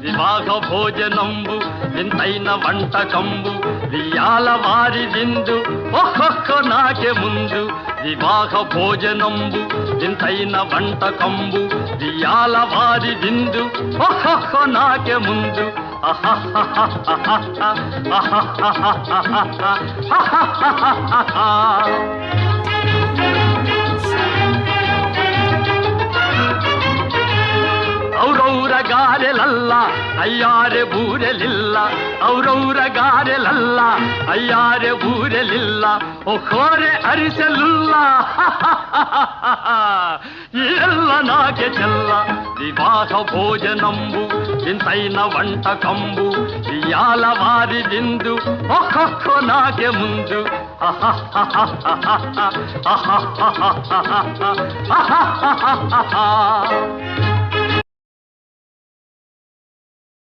వివాహ భోజనంబు వింతైన వంటకంబు వియాల వారి విందు ఒక్కొక్క నాకే ముందు వివాహ భోజనంబు వింతైన వంటకంబు వియాల వారి విందు ఒక్కొక్క నాకే ముందు ಔರೌರ ಗಾರೆಲಲ್ಲ ಅಯ್ಯಾರೆ ಬೂರೆಲಿಲ್ಲ ಔರೌರ ಗಾರೆಲಲ್ಲ ಅಯ್ಯಾರೆ ಬೂರೆಲಿಲ್ಲ ಒಕ್ಕೋರೆ ಅರಿಸಲಿಲ್ಲ ಎಲ್ಲ ನಾಕೆ ಚೆಲ್ಲ ವಿವಾಹ ಭೋಜನಂಬು ಇಂತೈನ వంటకంబు ఇయాల వారి విందు ఒక్కొక్క నాకే ముందు